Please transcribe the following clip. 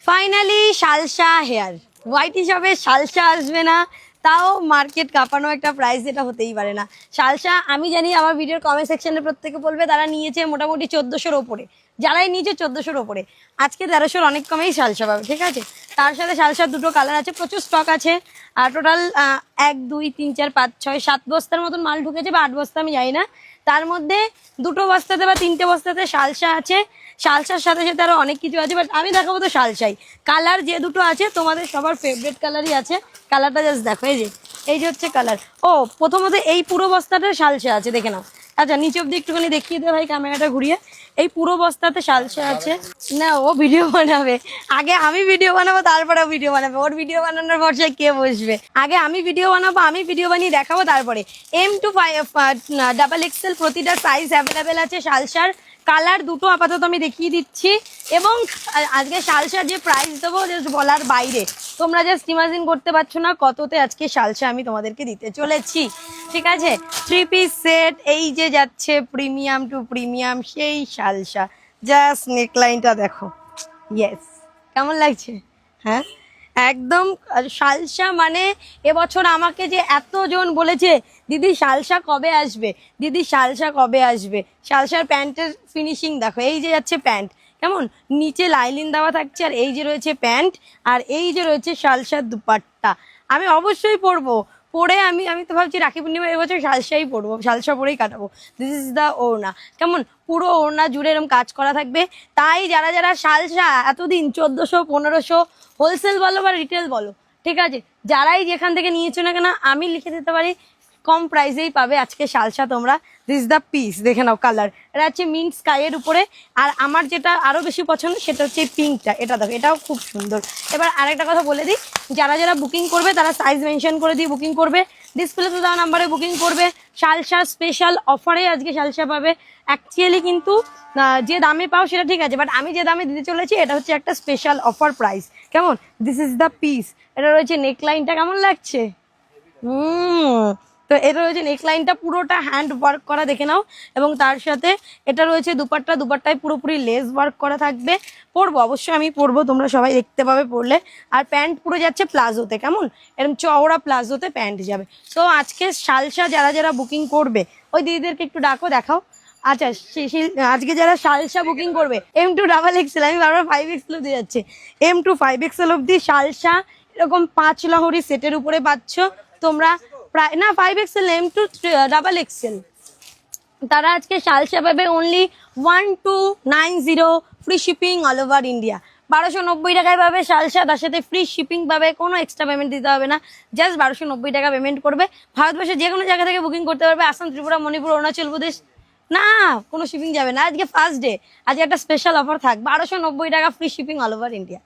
Finally শালসা hair white হিসাবে শালসা আসবে না, তাও মার্কেট কাঁপানো একটা প্রাইস, এটা হতেই পারে না। শালসা আমি জানি আমার ভিডিওর কমেন্ট সেকশনে প্রত্যেকে বলবে তারা নিয়েছে মোটামুটি 1400-র ওপরে, যারাই নিয়েছে 1400-র ওপরে, আজকে 1300-র অনেক কমেই শালসা পাবে, ঠিক আছে। তার সাথে শালসার দুটো কালার আছে, প্রচুর স্টক আছে। আর টোটাল 1 2 3 4 5 6 7 বস্তার মতন মাল ঢুকেছে, বা 8 বস্তা আমি জানি না। তার মধ্যে 2টো বস্তাতে বা 3টে বস্তাতে শালসা আছে, শালসার সাথে সাথে আরো অনেক কিছু আছে, বাট আমি দেখাবো তো শালসাই। কালার যে দুটো আছে তোমাদের সবার ফেভারিট কালারই আছে, কালারটা জাস্ট দেখো, এই যে হচ্ছে কালার। ও প্রথমত এই পুরো বস্তাটা শালসা আছে, দেখে নাও। আচ্ছা নিচে অব্দি একটুখানি দেখিয়ে দে ভাই ক্যামেরাটা ঘুরিয়ে। এই পুরো বস্তাতে শালসা আছে না, ও ভিডিও বানাবে, আগে আমি ভিডিও বানাবো তারপরে ভিডিও বানাবে, ওর ভিডিও বানানোর ভরসায় কে বসবে। আগে আমি ভিডিও বানাবো, আমি ভিডিও বানিয়ে দেখাবো, তারপরে M to 5XL প্রতিটা সাইজ অ্যাভেলেবেল আছে শালসার। কালার দুটো আপাতত আমি দেখিয়ে দিচ্ছি, এবং আজকে শালসার যে প্রাইস দেবো জাস্ট বলার বাইরে, তোমরা জাস্ট ইমাজিন করতে পারছো না কততে আজকে শালসা আমি তোমাদেরকে দিতে চলেছি, ঠিক আছে। 3 পিস সেট, এই যে যাচ্ছে প্রিমিয়াম টু প্রিমিয়াম সেই শালসা, জাস্ট নেকলাইনটা দেখো, ইয়েস কেমন লাগছে, হ্যাঁ একদম শালসা। মানে এবছর আমাকে যে এতজন বলেছে দিদি শালসা কবে আসবে, দিদি শালসা কবে আসবে। শালসার প্যান্টের ফিনিশিং দেখো, এই যে যাচ্ছে প্যান্ট, কেমন নিচে লাইলিন দেওয়া থাকছে, আর এই যে রয়েছে প্যান্ট, আর এই যে রয়েছে শালসার দুপাট্টা। আমি অবশ্যই পরবো, পরে আমি তো ভাবছি রাখি পূর্ণিমা এবছর শালসাই পরবো, শালসা পরেই কাটাবো। দিস ইজ দ্য ওড়না, কেমন পুরো ওড়না জুড়ে এরকম কাজ করা থাকবে। তাই যারা যারা শালসা এতদিন 1400 1500 হোলসেল বলো বা রিটেল বলো, ঠিক আছে, যারাই যেখান থেকে নিয়েছো না কেন, আমি লিখে দিতে পারি কম প্রাইসেই পাবে আজকে শালসা তোমরা। দিস দ্য পিস, দেখে নাও কালার, এটা হচ্ছে মিন্ট স্কাইয়ের উপরে। আর আমার যেটা আরো বেশি পছন্দ সেটা হচ্ছে এই পিঙ্কটা, এটা দেখো, এটাও খুব সুন্দর। এবার আরেকটা কথা বলে দিই, যারা যারা বুকিং করবে তারা সাইজ মেনশন করে দিয়ে বুকিং করবে, ডিসপ্লেতে দেওয়া নাম্বারে বুকিং করবে। শালসা স্পেশাল অফারে আজকে শালসা পাবে। অ্যাকচুয়ালি কিন্তু যে দামে পাও সেটা ঠিক আছে, বাট আমি যে দামে দিতে চলেছি এটা হচ্ছে একটা স্পেশাল অফার প্রাইস, কেমন। দিস ইজ দ্য পিস, এটা রয়েছে নেকলাইনটা, কেমন লাগছে, তো এটা রয়েছে নেকলাইনটা পুরোটা হ্যান্ড ওয়ার্ক করা, দেখে নাও। এবং তার সাথে এটা রয়েছে দুপাট্টা, দুপাট্টায় পুরোপুরি লেস ওয়ার্ক করা থাকবে। পরবো অবশ্যই, আমি পরবো, তোমরা সবাই দেখতে পাবে পরলে। আর প্যান্ট পুরো যাচ্ছে প্লাজোতে, কেমন এরকম চওড়া প্লাজোতে প্যান্ট যাবে। তো আজকে শালসা যারা যারা বুকিং করবে, ওই দিদিদেরকে একটু ডাকো, দেখাও। আচ্ছা আজকে যারা শালসা বুকিং করবে M to XXL, আমি বারবার 5XL অব্দি যাচ্ছে, M to 5XL অব্দি শালসা এরকম 5 লহরি সেটের উপরে পাচ্ছ তোমরা। প্রায় না 5XL, M to XXL, তারা আজকে শালসা পাবে only 1290, free shipping all over India. 1290 টাকায় পাবে শালসা, তার সাথে ফ্রি শিপিং পাবে, কোনো এক্সট্রা পেমেন্ট দিতে হবে না, জাস্ট 1290 টাকা পেমেন্ট করবে। ভারতবর্ষের যে কোনো জায়গা থেকে বুকিং করতে পারবে, আসাম, ত্রিপুরা, মণিপুর, অরুণাচল প্রদেশ, না কোনো শিপিং যাবে না। আজকে ফার্স্ট ডে, আজকে একটা স্পেশাল অফার থাক, 1290 টাকা free shipping all over India.